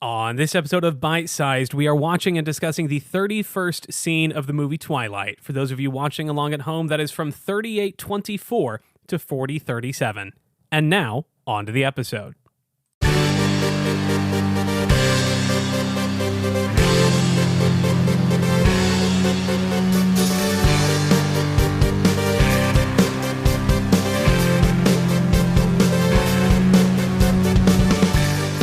On this episode of Bite Sized, we are watching and discussing the 31st scene of the movie Twilight. For those of you watching along at home, that is from 38:24 to 40:37. And now, on to the episode.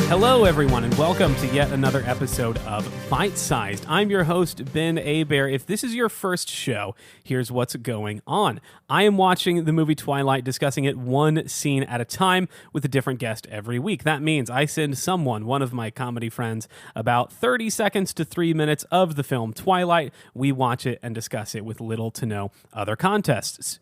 Hello, everyone, and welcome to yet another episode of Bite Sized. I'm your host, Ben Abear. If this is your first show, here's what's going on. I am watching the movie Twilight, discussing it one scene at a time with a different guest every week. That means I send someone, one of my comedy friends, about 30 seconds to 3 minutes of the film Twilight. We watch it and discuss it with little to no other context.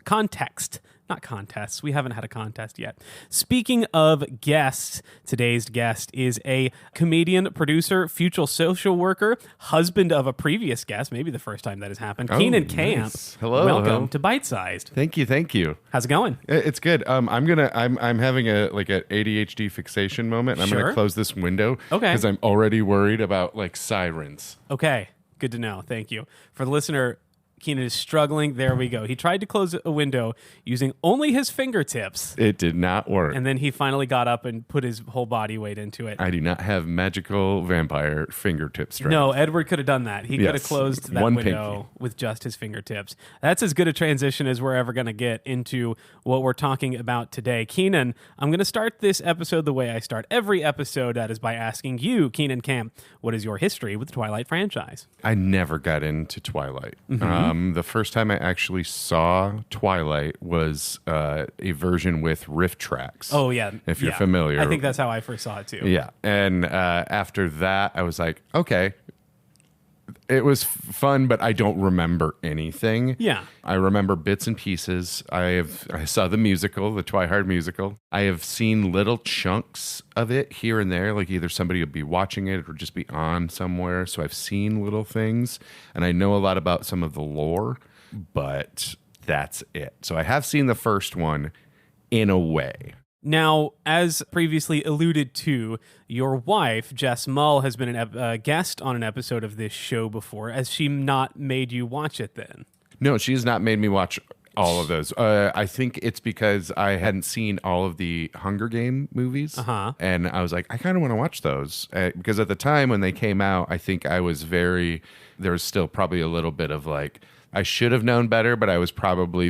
Not contests. We haven't had a contest yet. Speaking of guests, today's guest is a comedian, producer, future social worker, husband of a previous guest, maybe the first time that has happened, Keenan Camp. Nice. Hello. Welcome to Bite Sized. Thank you. How's it going? It's good. I'm having a ADHD fixation moment. I'm Sure. gonna close this window because I'm already worried about sirens. Okay, good to know. Thank you. For the listener, Keenan is struggling. There we go. He tried to close a window using only his fingertips. It did not work. And then he finally got up and put his whole body weight into it. I do not have magical vampire fingertip strength. No, Edward could have done that. He could have closed that window pinky with just his fingertips. That's as good a transition as we're ever going to get into what we're talking about today. Keenan, I'm going to start this episode the way I start every episode. That is by asking you, Keenan Camp, what is your history with the Twilight franchise? I never got into Twilight. Mm-hmm. The first time I actually saw Twilight was a version with riff tracks. Oh, yeah. If you're familiar. I think that's how I first saw it, too. Yeah. And after that, I was like, okay. It was fun, but I don't remember anything. Yeah. I remember bits and pieces. I saw the musical, the Twilight musical. I have seen little chunks of it here and there, like either somebody would be watching it or just be on somewhere. So I've seen little things, and I know a lot about some of the lore, but that's it. So I have seen the first one in a way. Now, as previously alluded to, your wife, Jess Mull, has been a guest on an episode of this show before. Has she not made you watch it then? No, she's not made me watch all of those. I think it's because I hadn't seen all of the Hunger Game movies. Uh-huh. And I was like, I kind of want to watch those. Because at the time when they came out, I think there was still probably a little bit of I should have known better, but I was probably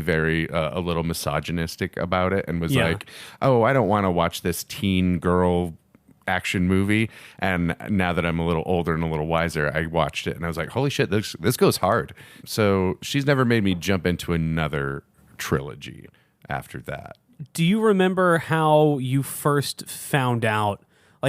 a little misogynistic about it and was like, oh, I don't want to watch this teen girl action movie. And now that I'm a little older and a little wiser, I watched it and I was like, holy shit, this goes hard. So she's never made me jump into another trilogy after that. Do you remember how you first found out?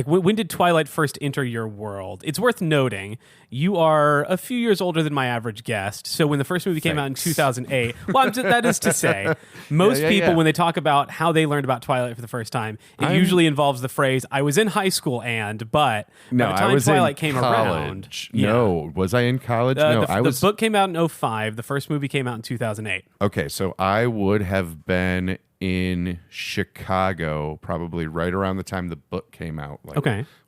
When did Twilight first enter your world? It's worth noting, you are a few years older than my average guest. So when the first movie came out in 2008, that is to say, most people, when they talk about how they learned about Twilight for the first time, it usually involves the phrase, I was in high school by the time Twilight came around. No, was I in college? The book came out in 2005. The first movie came out in 2008. Okay, so I would have been in Chicago probably right around the time the book came out.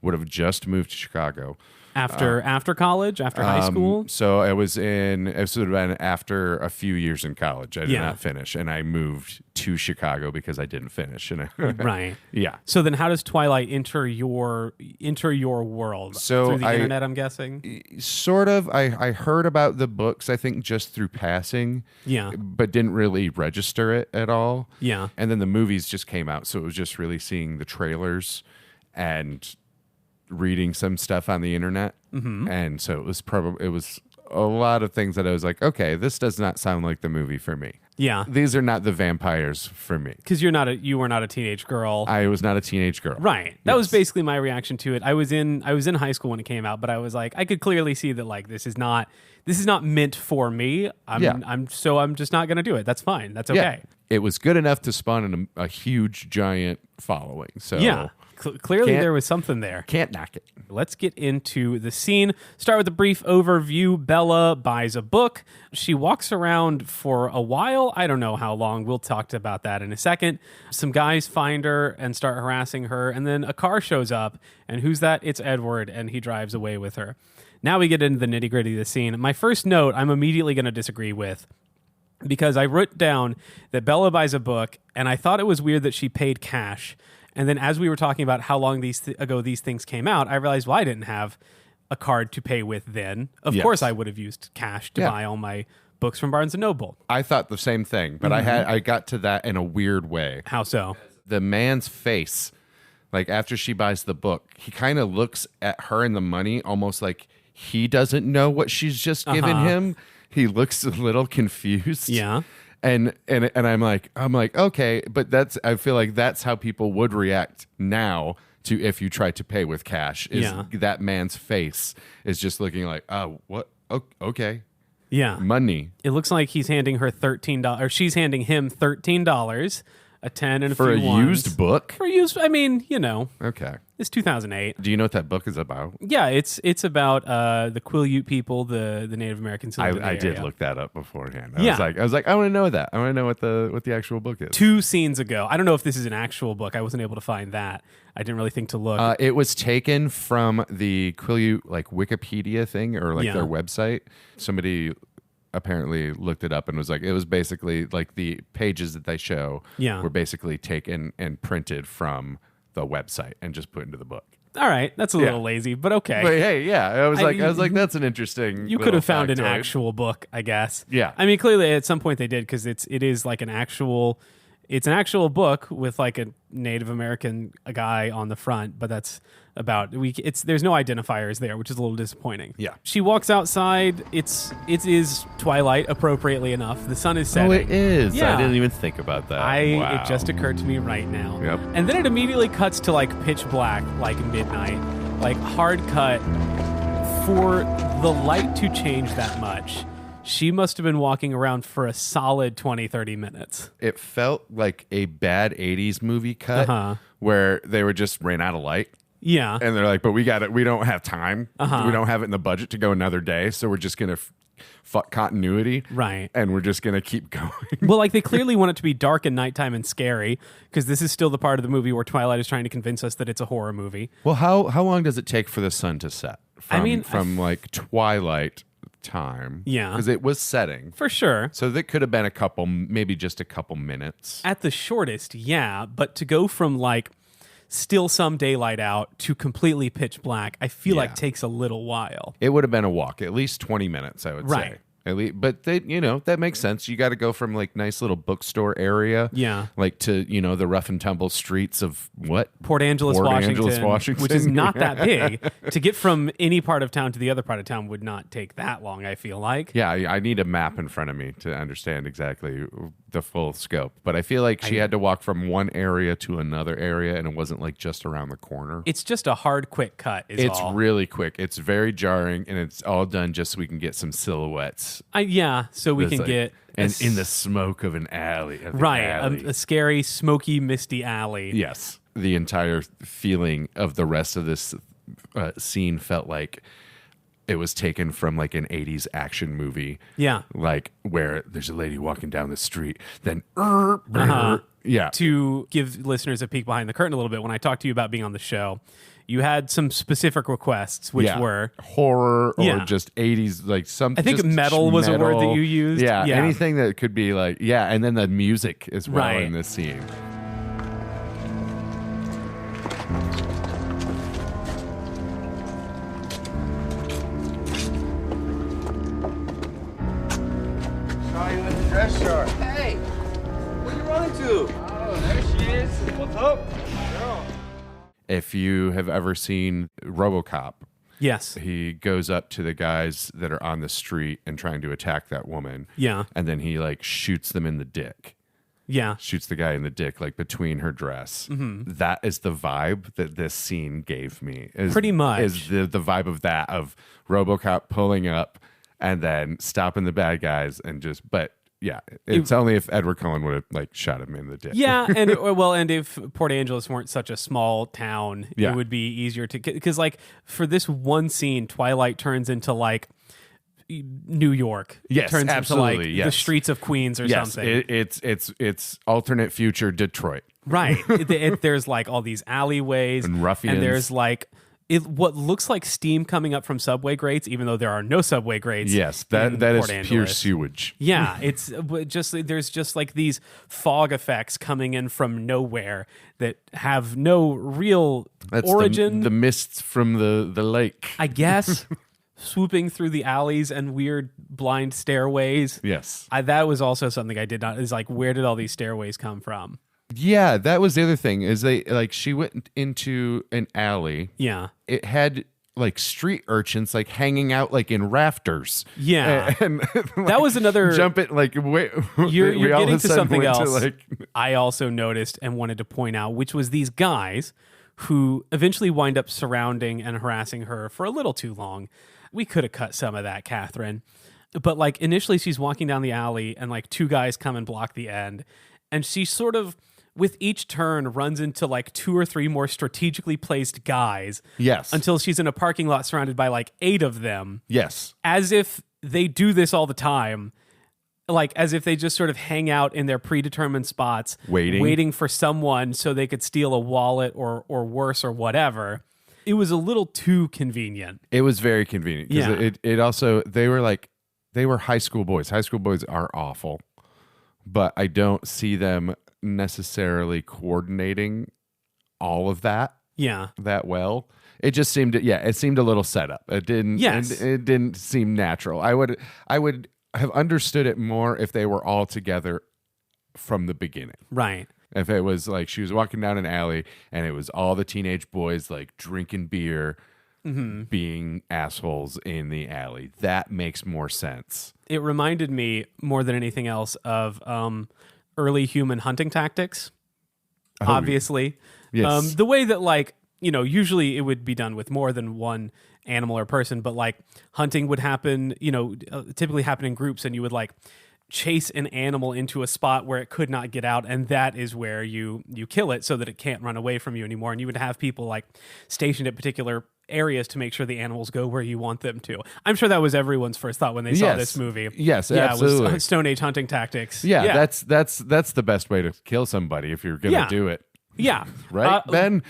Would have just moved to Chicago. After college? After high school? So it would have been after a few years in college. I did not finish, and I moved to Chicago because I didn't finish. Right. Yeah. So then how does Twilight enter your world? So through the internet, I'm guessing? Sort of. I heard about the books, I think, just through passing. Yeah. But didn't really register it at all. Yeah. And then the movies just came out, so it was just really seeing the trailers and reading some stuff on the internet. Mm-hmm. And so it was a lot of things that I was like, okay, this does not sound like the movie for me. Yeah. These are not the vampires for me. Because you were not a teenage girl. I was not a teenage girl. Right. That was basically my reaction to it. I was in high school when it came out, but I was like, I could clearly see that this is not meant for me. I'm just not going to do it. That's fine. That's okay. Yeah. It was good enough to spawn a huge giant following. So yeah. Clearly there was something there. Can't knock it. Let's get into the scene. Start with a brief overview. Bella buys a book. She walks around for a while. I don't know how long. We'll talk about that in a second. Some guys find her and start harassing her, and then a car shows up, and who's that? It's Edward, and he drives away with her. Now we get into the nitty-gritty of the scene. My first note I'm immediately going to disagree with, because I wrote down that Bella buys a book, and I thought it was weird that she paid cash. And then as we were talking about how long ago these things came out, I realized, well, I didn't have a card to pay with then. Of course I would have used cash to buy all my books from Barnes & Noble. I thought the same thing, but I got to that in a weird way. How so? The man's face, like after she buys the book, he kind of looks at her and the money almost like he doesn't know what she's just given him. He looks a little confused. Yeah. And I'm like, okay, but I feel like that's how people would react now to if you try to pay with cash. That man's face is just looking like, oh, what? Okay. Yeah. Money. It looks like he's handing her $13, or she's handing him $13, a 10 and a for few a ones. used book. For used, I mean, Okay. It's 2008. Do you know what that book is about? Yeah, it's about the Quileute people, the Native Americans. I did look that up beforehand. I was like, I want to know that. I want to know what the actual book is. 2 scenes ago. I don't know if this is an actual book. I wasn't able to find that. I didn't really think to look. It was taken from the Quileute like Wikipedia thing or like their website. Somebody apparently looked it up and was like, it was basically like the pages that they show were basically taken and printed from the website and just put into the book. All right, that's a little lazy, but okay. But hey, I was like, that's an interesting. You could have found an actual book, I guess. Yeah, I mean, clearly at some point they did, because it is like an actual book with like a Native American guy on the front, but that's about there's no identifiers there, which is a little disappointing. Yeah. She walks outside. It is twilight, appropriately enough. The sun is setting. Oh, it is. Yeah. I didn't even think about that. It just occurred to me right now. Yep. And then it immediately cuts to like pitch black, like midnight, like hard cut. For the light to change that much, she must have been walking around for a solid 20, 30 minutes. It felt like a bad 80s movie cut where they were just ran out of light. Yeah. And they're like, but we don't have time. We don't have it in the budget to go another day. So we're just going to fuck continuity. Right. And we're just going to keep going. Well, like they clearly want it to be dark and nighttime and scary, because this is still the part of the movie where Twilight is trying to convince us that it's a horror movie. Well, how long does it take for the sun to set? From like Twilight time. Yeah. Because it was setting. For sure. So that could have been maybe just a couple minutes. At the shortest, yeah. But to go from like still some daylight out to completely pitch black, I feel like takes a little while. It would have been a walk, at least 20 minutes, I would say. At least, but that makes sense. You got to go from like nice little bookstore area, like to the rough and tumble streets of what Port Angeles, Washington, which is not that big. To get from any part of town to the other part of town would not take that long, I feel like. Yeah, I need a map in front of me to understand exactly the full scope. But I feel like she had to walk from one area to another area, and it wasn't like just around the corner. It's just a hard, quick cut. It's really quick. It's very jarring, and it's all done just so we can get some silhouettes. So we can get and in the smoke of an alley, a scary, smoky, misty alley. Yes, the entire feeling of the rest of this scene felt like it was taken from like an 80s action movie. Yeah, like where there's a lady walking down the street, then yeah. To give listeners a peek behind the curtain a little bit, when I talked to you about being on the show, you had some specific requests, which were horror or just 80s, like something. I think metal was a word that you used. Yeah, anything that could be like, and then the music as well in this scene. Saw you in the dress shop. Hey, where you running to? Oh, there she is. What's up? Girl. If you have ever seen Robocop, yes, he goes up to the guys that are on the street and trying to attack that woman. Yeah. And then he like shoots them in the dick. Yeah. Shoots the guy in the dick, like between her dress. Mm-hmm. That is the vibe that this scene gave me. Pretty much. Is the vibe of Robocop pulling up and then stopping the bad guys and but yeah, it's only if Edward Cullen would have like shot him in the dick. Yeah, and if Port Angeles weren't such a small town, Yeah. it would be easier to, because like for this one scene, Twilight turns into like New York. Yes, it turns absolutely, into like yes. the streets of Queens or Yes, something. it's alternate future Detroit. Right. There's like all these alleyways And ruffians. and there's like what looks like steam coming up from subway grates, even though there are no subway grates. Yes, in that Port is pure Angeles. sewage. Yeah, it's just there's just like these fog effects coming in from nowhere that have no real That's origin. the mists from the lake. I guess swooping through the alleys and weird blind stairways. Yes. That was also something I did not, is like, where did all these stairways come from? Yeah, that was the other thing is she went into an alley. Yeah. It had like street urchins like hanging out like in rafters. Yeah. And That was another... jump it like wait. You're we all of getting a to sudden something went else to, I also noticed and wanted to point out, which was these guys who eventually wind up surrounding and harassing her for a little too long. We could have cut some of that, Catherine. But like initially she's walking down the alley and like two guys come and block the end. And she sort of, with each turn, runs into like two or three more strategically placed guys. Yes. Until she's in a parking lot surrounded by like 8 of them. Yes. As if they do this all the time. Like as if they just sort of hang out in their predetermined spots. Waiting for someone so they could steal a wallet or worse or whatever. It was a little too convenient. It was very convenient. Yeah. It also, they were high school boys. High school boys are awful. But I don't see them necessarily coordinating all of that. Yeah. That well. It just seemed, it seemed a little set up. It didn't. Yes. It didn't seem natural. I would have understood it more if they were all together from the beginning. Right. If it was like she was walking down an alley and it was all the teenage boys like drinking beer, being assholes in the alley, that makes more sense. It reminded me more than anything else of early human hunting tactics. Obviously. Yes. The way that like, usually it would be done with more than one animal or person, but like hunting would happen, typically happen in groups, and you would like chase an animal into a spot where it could not get out, and that is where you kill it so that it can't run away from you anymore. And you would have people like stationed at particular areas to make sure the animals go where you want them to. I'm sure that was everyone's first thought when they saw this movie. Yes, absolutely. It was Stone Age hunting tactics. Yeah. That's the best way to kill somebody if you're gonna do it. Yeah. Right, Ben?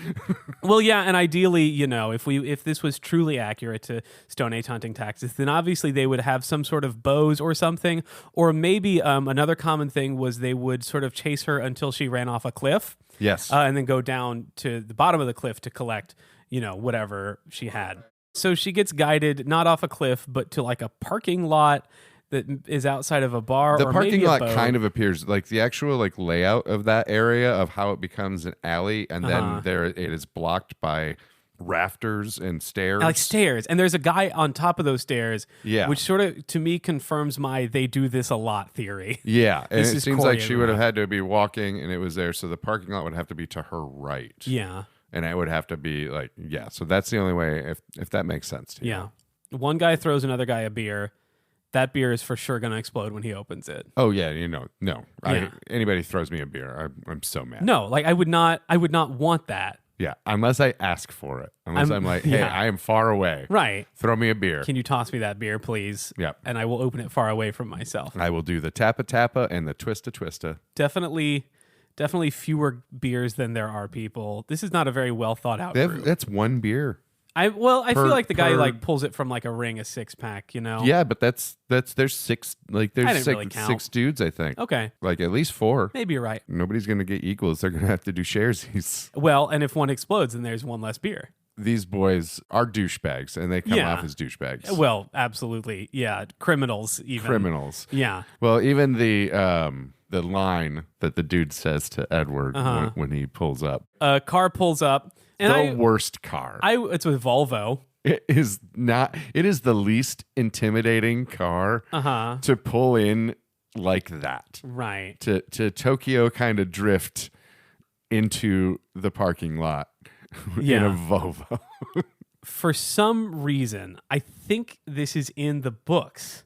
Well, yeah, and ideally, if this was truly accurate to Stone Age hunting tactics, then obviously they would have some sort of bows or something, or maybe another common thing was they would sort of chase her until she ran off a cliff. Yes. And then go down to the bottom of the cliff to collect, whatever she had. So she gets guided not off a cliff, but to like a parking lot that is outside of a bar. The or parking maybe a lot boat. kind of appears like the actual like layout of that area of how it becomes an alley, and then there it is blocked by rafters and stairs. Like stairs, and there's a guy on top of those stairs, which sort of to me confirms my "they do this a lot" theory. Yeah, and This it is seems like she would have choreographed. had to be walking, and it was there, so the parking lot would have to be to her right. Yeah, And it would have to be like, so that's the only way, if that makes sense to you. yeah. One guy throws another guy a beer. That beer is for sure going to explode when he opens it. Oh yeah, no. Yeah. Anybody throws me a beer, I'm so mad. No, like I would not want that. Yeah, unless I ask for it. Unless I'm like, hey, I am far away. Right. Throw me a beer. Can you toss me that beer, please? Yep. And I will open it far away from myself. I will do the tappa and the twista. Definitely fewer beers than there are people. This is not a very well thought out group. That's one beer. I feel like the guy per- like pulls it from like a ring, a 6-pack, Yeah, but there's six, like I there's didn't really count. 6 dudes, I think. Okay. Like at least 4. Maybe you're right. Nobody's gonna get equals. They're gonna have to do sharesies. Well, and if one explodes, then there's one less beer. These boys are douchebags, and they come Yeah. off as douchebags. Well, absolutely. Yeah. Criminals, even. Criminals. Yeah. Well, even the line that the dude says to Edward when he pulls up. A car pulls up. And The worst car. it's with Volvo. It is not. It is the least intimidating car to pull in like that. Right. To Tokyo kind of drift into the parking lot in Yeah. a Volvo. For some reason, I think this is in the books,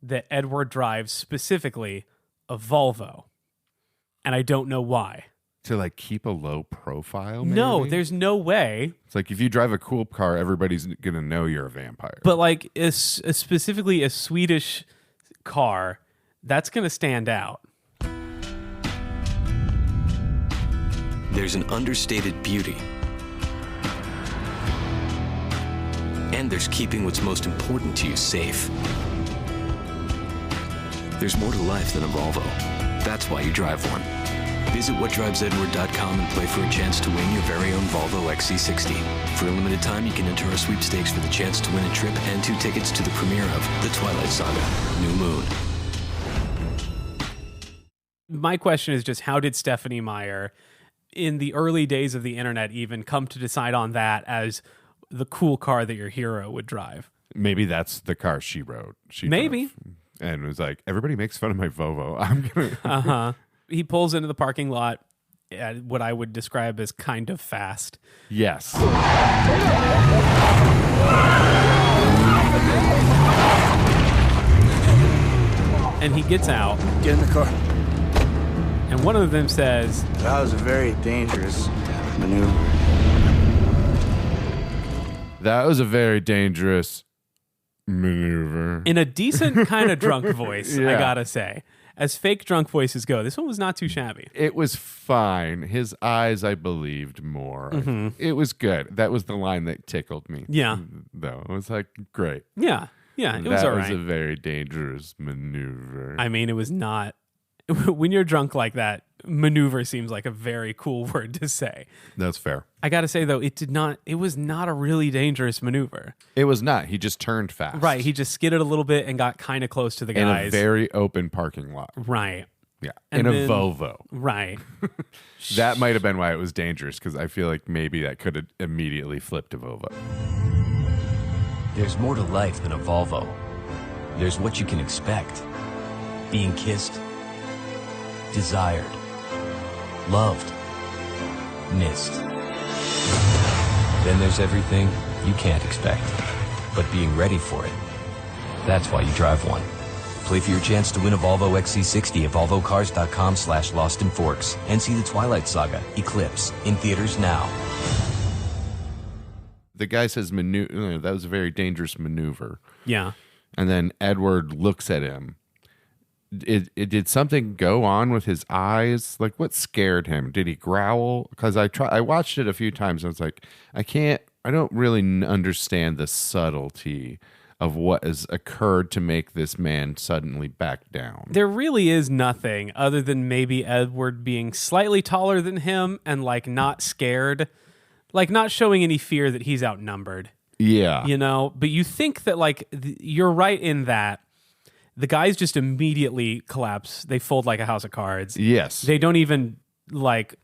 that Edward drives specifically a Volvo. And I don't know why. To like keep a low profile, maybe? No, there's no way. It's like if you drive a cool car, everybody's going to know you're a vampire. But like specifically a Swedish car, that's going to stand out. There's an understated beauty. And there's keeping what's most important to you safe. There's more to life than a Volvo. That's why you drive one. Visit whatdrivesedward.com and play for a chance to win your very own Volvo XC60. For a limited time, you can enter our sweepstakes for the chance to win a trip and 2 tickets to the premiere of The Twilight Saga: New Moon. My question is just, how did Stephenie Meyer, in the early days of the internet even, come to decide on that as the cool car that your hero would drive? Maybe that's the car she rode. Maybe. Drove and was like, everybody makes fun of my Volvo. I'm going to... He pulls into the parking lot at what I would describe as kind of fast. Yes. And he gets out. Get in the car. And one of them says, That was a very dangerous maneuver. That was a very dangerous maneuver. in a decent kind of drunk voice, I Yeah. gotta say. As fake drunk voices go, this one was not too shabby. It was fine. His eyes, I believed more. It was good. That was the line that tickled me. Yeah. Though. It was like, great. Yeah, it was That all was right. a very dangerous maneuver. I mean, it was not... When you're drunk like that, maneuver seems like a very cool word to say. That's fair. I gotta say, though, it was not a really dangerous maneuver. It was not. He just turned fast. Right, he just skidded a little bit and got kind of close to the in guys. a very open parking lot. Right. Yeah. And in then- a Volvo. Right. That might have been why it was dangerous, because I feel like maybe that could have immediately flipped to Volvo. There's more to life than a Volvo. There's what you can expect. Being kissed, desired, loved, missed. Then there's everything you can't expect, but being ready for it. That's why you drive one. Play for your chance to win a Volvo XC60 at volvocars.com/lostinforks and see the Twilight Saga: Eclipse in theaters now. The guy says, that was a very dangerous maneuver. Yeah. And then Edward looks at him. Did something go on with his eyes? Like, what scared him? Did he growl? Because I watched it a few times. And I was like, I don't really understand the subtlety of what has occurred to make this man suddenly back down. There really is nothing other than maybe Edward being slightly taller than him and like not scared, like not showing any fear that he's outnumbered. Yeah. You know, but you think that like you're right in that the guys just immediately collapse. They fold like a house of cards. Yes. They don't even like,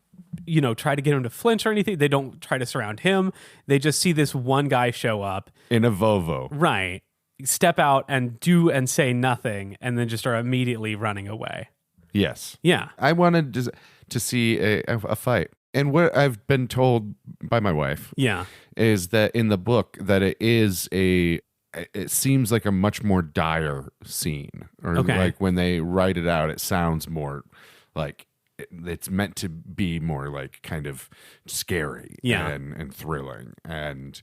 try to get him to flinch or anything. They don't try to surround him. They just see this one guy show up. In a Volvo. Right. Step out and do and say nothing and then just are immediately running away. Yes. Yeah. I wanted to see a fight. And what I've been told by my wife Yeah. is that in the book that it seems like a much more dire scene. Or Okay. like when they write it out, it sounds more like it's meant to be more like kind of scary Yeah. and thrilling. And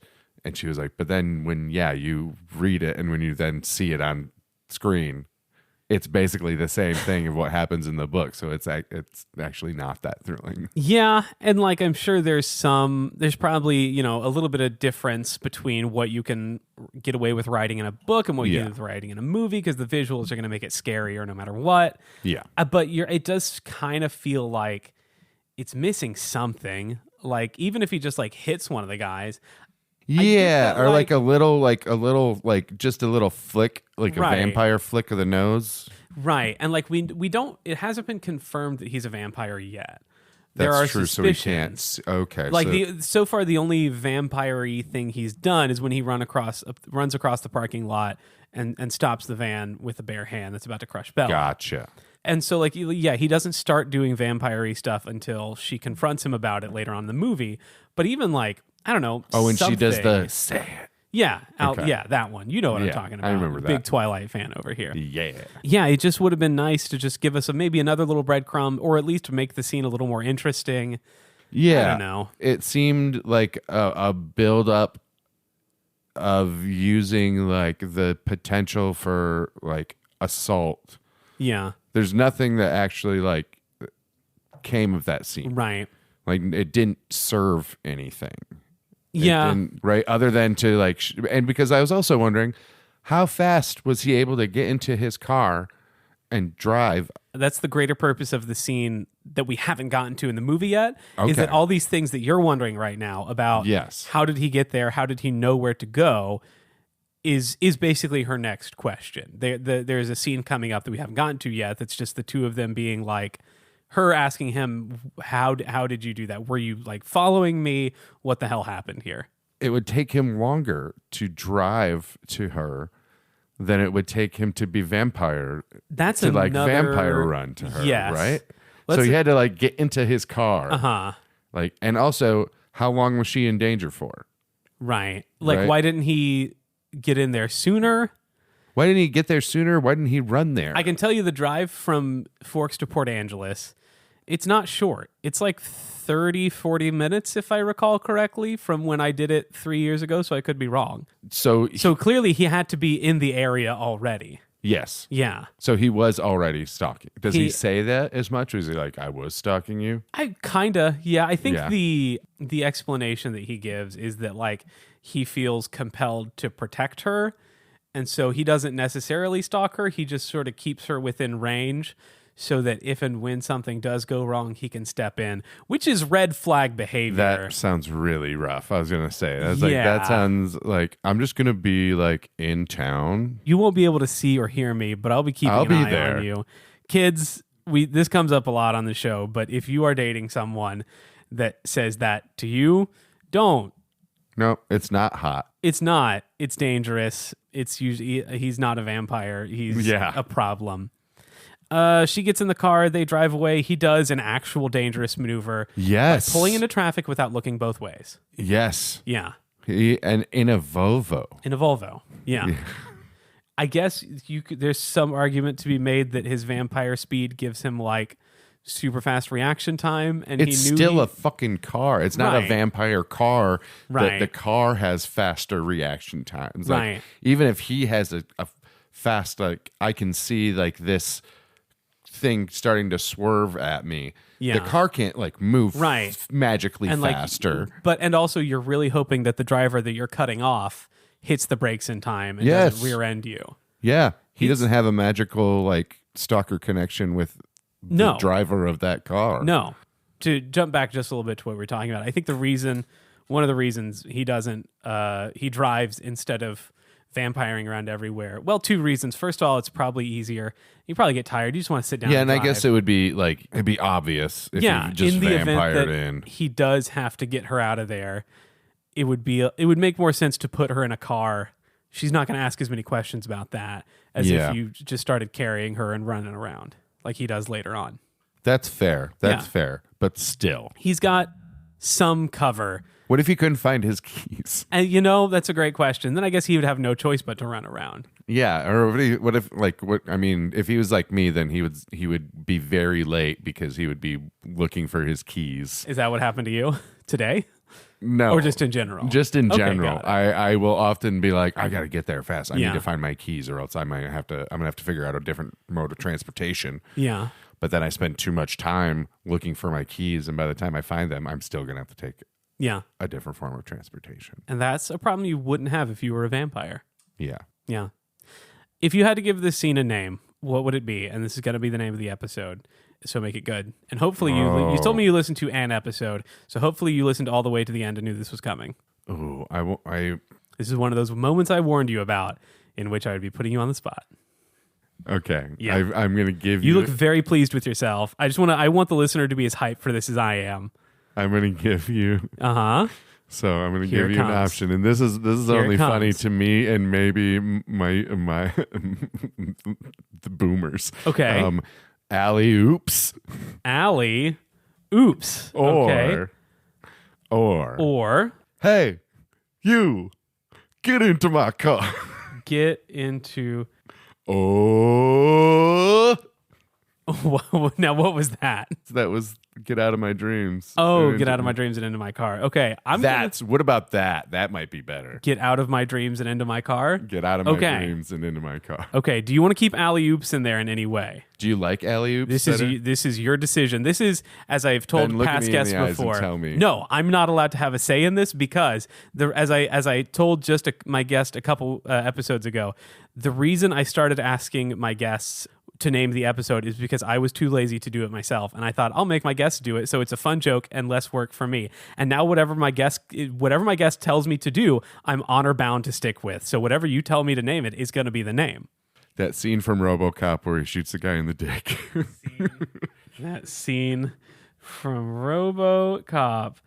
she was like, but then when you read it and when you then see it on screen, it's basically the same thing of what happens in the book. So it's actually not that thrilling. Yeah, and like I'm sure there's probably, a little bit of difference between what you can get away with writing in a book and what you Yeah. get with writing in a movie, because the visuals are going to make it scarier no matter what. Yeah. But it does kind of feel like it's missing something. Like even if he just like hits one of the guys, Yeah, that, or like a little just a little flick, like Right. a vampire flick of the nose. right? And like we don't. It hasn't been confirmed that he's a vampire yet. That's there are true. So we suspicions. can't. Okay. Like so far, the only vampire-y thing he's done is when he runs across the parking lot and stops the van with a bare hand that's about to crush Bella. Gotcha. And so, like, yeah, he doesn't start doing vampire-y stuff until she confronts him about it later on in the movie. But even like, I don't know. Oh, and she does the something. say it. Yeah, Okay. yeah, that one. You know what I'm Yeah, talking about. I remember that. Big Twilight fan over here. Yeah. Yeah, it just would have been nice to just give us maybe another little breadcrumb, or at least make the scene a little more interesting. Yeah. I don't know. It seemed like a build up of using like the potential for like assault. Yeah, There's nothing that actually like came of that scene. right. Like it didn't serve anything. Yeah, Right. Other than to like, and because I was also wondering, how fast was he able to get into his car and drive? that's the greater purpose of the scene that we haven't gotten to in the movie yet. Is Okay. that all these things that you're wondering right now about? Yes. How did he get there? How did he know where to go? Is basically her next question. There's a scene coming up that we haven't gotten to yet. That's just the two of them being like, her asking him, how did you do that? Were you like following me? What the hell happened here? It would take him longer to drive to her than it would take him to be vampire That's to like another vampire run to her. Yes. Right. Let's- So he had to like get into his car. Uh-huh. Like, and also, how long was she in danger for? Right. Like, Right. why didn't he get in there sooner? Why didn't he get there sooner? Why didn't he run there? I can tell you the drive from Forks to Port Angeles, it's not short. It's like 30, 40 minutes, if I recall correctly, from when I did it 3 years ago, so I could be wrong. So Clearly he had to be in the area already. yes. Yeah. So he was already stalking. Does he He- say that as much? Or is he like, I was stalking you? I kinda, yeah. I think Yeah. the explanation that he gives is that like he feels compelled to protect her, and so he doesn't necessarily stalk her. He just sort of keeps her within range, so that if and when something does go wrong, he can step in, which is red flag behavior. That sounds really rough. I was going to say. I was like, Yeah. that sounds like I'm just going to be like in town. You won't be able to see or hear me, but I'll be keeping I'll an be eye there. on you. Kids, this comes up a lot on the show, but if you are dating someone that says that to you, don't. No, it's not hot. It's not. It's dangerous. It's usually he's not a vampire. He's Yeah. a problem. She gets in the car. They drive away. He does an actual dangerous maneuver. Yes. By pulling into traffic without looking both ways. Yes. Yeah. And in a Volvo. In a Volvo. Yeah. I guess there's some argument to be made that his vampire speed gives him like super fast reaction time, and It's he knew still he- a fucking car. It's not Right. a vampire car. Right. The car has faster reaction times. Like, Right. even if he has a fast, like I can see like this thing starting to swerve at me. Yeah. The car can't like move Right. magically and faster. and also you're really hoping that the driver that you're cutting off hits the brakes in time and Yes. doesn't rear end you. Yeah. He doesn't have a magical like stalker connection with the No. driver of that car. No. To jump back just a little bit to what we were talking about, I think one of the reasons he doesn't, he drives instead of vampiring around everywhere. Well, two reasons. First of all, it's probably easier. You probably get tired. You just want to sit down. Yeah, and I drive. guess it would be like it'd be obvious if yeah, you just in the event vampired that in. he does have to get her out of there, it would make more sense to put her in a car. She's not going to ask as many questions about that as Yeah. if you just started carrying her and running around like he does later on. That's fair. That's Yeah. fair. But still. He's got some cover. What if he couldn't find his keys? And that's a great question. Then I guess he would have no choice but to run around. Yeah, or what if if he was like me, then he would be very late because he would be looking for his keys. Is that what happened to you today? No. Or just in general? Just in Okay, general. got it. I will often be like, I gotta get there fast. I Yeah. need to find my keys or else I'm gonna have to figure out a different mode of transportation. Yeah. But then I spend too much time looking for my keys, and by the time I find them, I'm still gonna have to take Yeah. a different form of transportation. And that's a problem you wouldn't have if you were a vampire. Yeah. Yeah. If you had to give this scene a name, what would it be? And this is going to be the name of the episode. So make it good. And hopefully you told me you listened to an episode. So hopefully you listened all the way to the end and knew this was coming. Ooh, This is one of those moments I warned you about in which I would be putting you on the spot. okay. Yeah. I'm gonna give you. You look very pleased with yourself. I want the listener to be as hyped for this as I am. I'm gonna give you. Uh-huh. So I'm going to Here give it you an comes. option, and this is Here it only funny comes. to me and maybe my the boomers. Okay. Alley oops, Allie. Oops. Okay. or Or hey, you Get into my car. Get into. Oh. Now, what was that? That was get out of my dreams. Oh, get out of my dreams and into my car. Okay. What about that? That might be better. Get out of my dreams and into my car? Get out of my dreams and into my car. Okay. Do you want to keep alley-oops in there in any way? Do you like alley-oops? This is your decision. This is, as I've told past guests before. Tell me. No, I'm not allowed to have a say in this because as I told my guest a couple episodes ago, the reason I started asking my guests to name the episode is because I was too lazy to do it myself, and I thought I'll make my guests do it so it's a fun joke and less work for me. And now whatever my guest tells me to do, I'm honor bound to stick with. So whatever you tell me to name it is going to be the name. That scene from Robocop where he shoots the guy in the dick. That scene from Robocop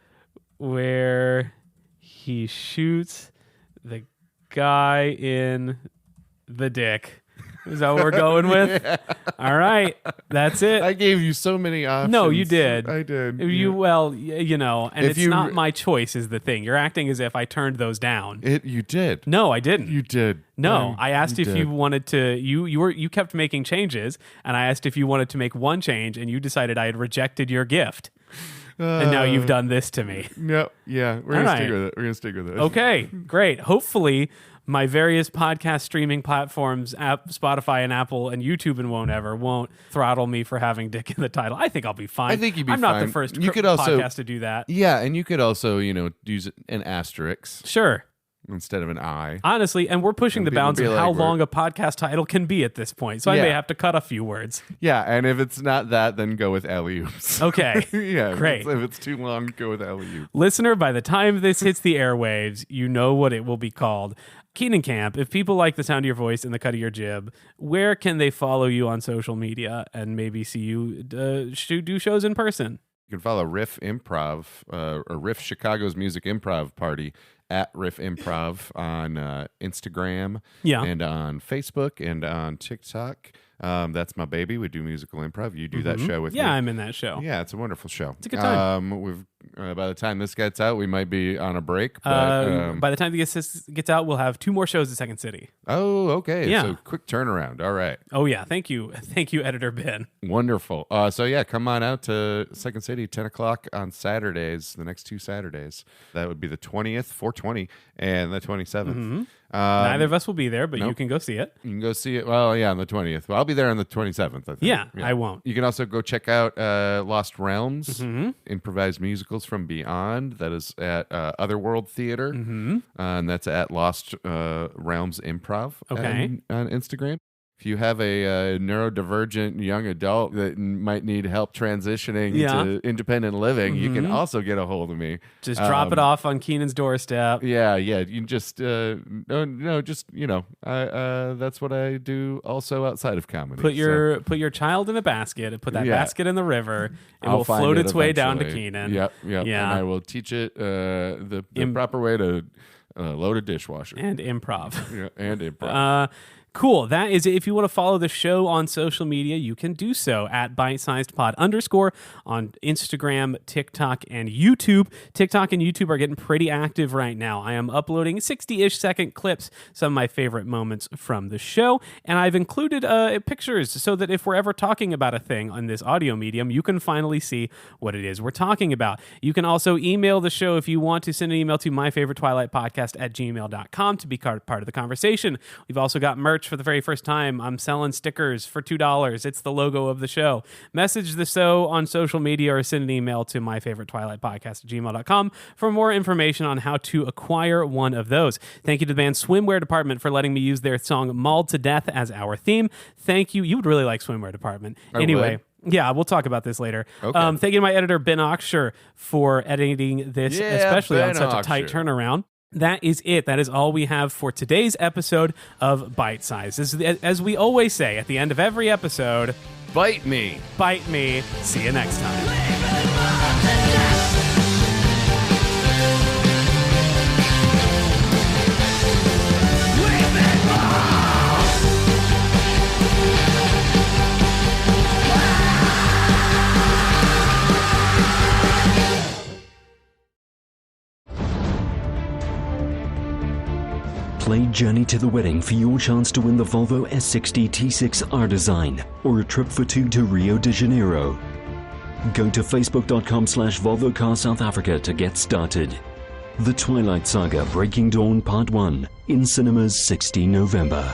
where he shoots the guy in the dick. Is that what we're going with? Yeah. All right. That's it. I gave you so many options. No, you did. I did. Well, and it's not my choice is the thing. You're acting as if I turned those down. You did. No, I didn't. You did. No, I asked if you wanted to. You kept making changes, and I asked if you wanted to make one change, and you decided I had rejected your gift. And now you've done this to me. No, yeah. We're going to stick with it. We're going to stick with it. Okay, great. Hopefully my various podcast streaming platforms, Spotify and Apple and YouTube and won't throttle me for having dick in the title. I think I'll be fine. I think you'd be fine. I'm not the first podcast to do that. Yeah, and you could also, use an asterisk. Sure. Instead of an I. Honestly, and we're pushing the bounds of how long a podcast title can be at this point. So I may have to cut a few words. Yeah, and if it's not that, then go with alley-oops. Okay. Yeah, great. If it's too long, go with alley-oops. Listener, by the time this hits the airwaves, you know what it will be called. Keenan Camp, if people like the sound of your voice and the cut of your jib, where can they follow you on social media and maybe see you do shows in person? You can follow Riff Improv, or Riff Chicago's Music Improv Party at Riff Improv on Instagram and on Facebook and on TikTok. That's my baby. We do musical improv. You do that show with me. Yeah, I'm in that show. Yeah, it's a wonderful show. It's a good time. We've by the time this gets out, we might be on a break. But, by the time this gets out, we'll have 2 more shows at Second City. Oh, okay. Yeah. So quick turnaround. All right. Oh, yeah. Thank you, Editor Ben. Wonderful. So yeah, come on out to Second City, 10 o'clock on Saturdays, the next 2 Saturdays. That would be the 20th, 420, and the 27th. Mm-hmm. Neither of us will be there, but you can go see it. You can go see it. Well, yeah, on the 20th. Well, I'll be there on the 27th, I think. Yeah, I won't. You can also go check out Lost Realms, improvised musicals from beyond. That is at Otherworld Theater, and that's at Lost Realms Improv on Instagram. If you have a neurodivergent young adult that might need help transitioning to independent living, you can also get a hold of me. Just drop it off on Keenan's doorstep. Yeah. You just that's what I do also outside of comedy. Put your child in a basket and put that basket in the river. It will float its way down to Keenan. Yep. Yeah. And I will teach it the proper way to load a dishwasher. And improv. Yeah, and improv. Cool. That is it. If you want to follow the show on social media, you can do so at bitesizedpod_ on Instagram, TikTok, and YouTube. TikTok and YouTube are getting pretty active right now. I am uploading 60-ish second clips, some of my favorite moments from the show, and I've included pictures so that if we're ever talking about a thing on this audio medium, you can finally see what it is we're talking about. You can also email the show if you want to. Send an email to myfavoritetwilightpodcast@gmail.com to be part of the conversation. We've also got merch for the very first time. I'm selling stickers for $2. It's the logo of the show. Message the show on social media or send an email to myfavoritetwilightpodcast@gmail.com for more information on how to acquire one of those. Thank you to the band Swimwear Department for letting me use their song Mauled to Death as our theme. Thank you. You would really like Swimwear Department. Anyway. Yeah, we'll talk about this later. Okay. Thank you to my editor, Ben Oxshire, for editing this, especially on such a tight turnaround. That is it. That is all we have for today's episode of Bite Size. As we always say at the end of every episode, bite me. Bite me. See you next time. Play Journey to the Wedding for your chance to win the Volvo S60 T6 R Design or a trip for two to Rio de Janeiro. Go to facebook.com/VolvoCar South Africa to get started. The Twilight Saga Breaking Dawn Part 1 in cinemas 16 November.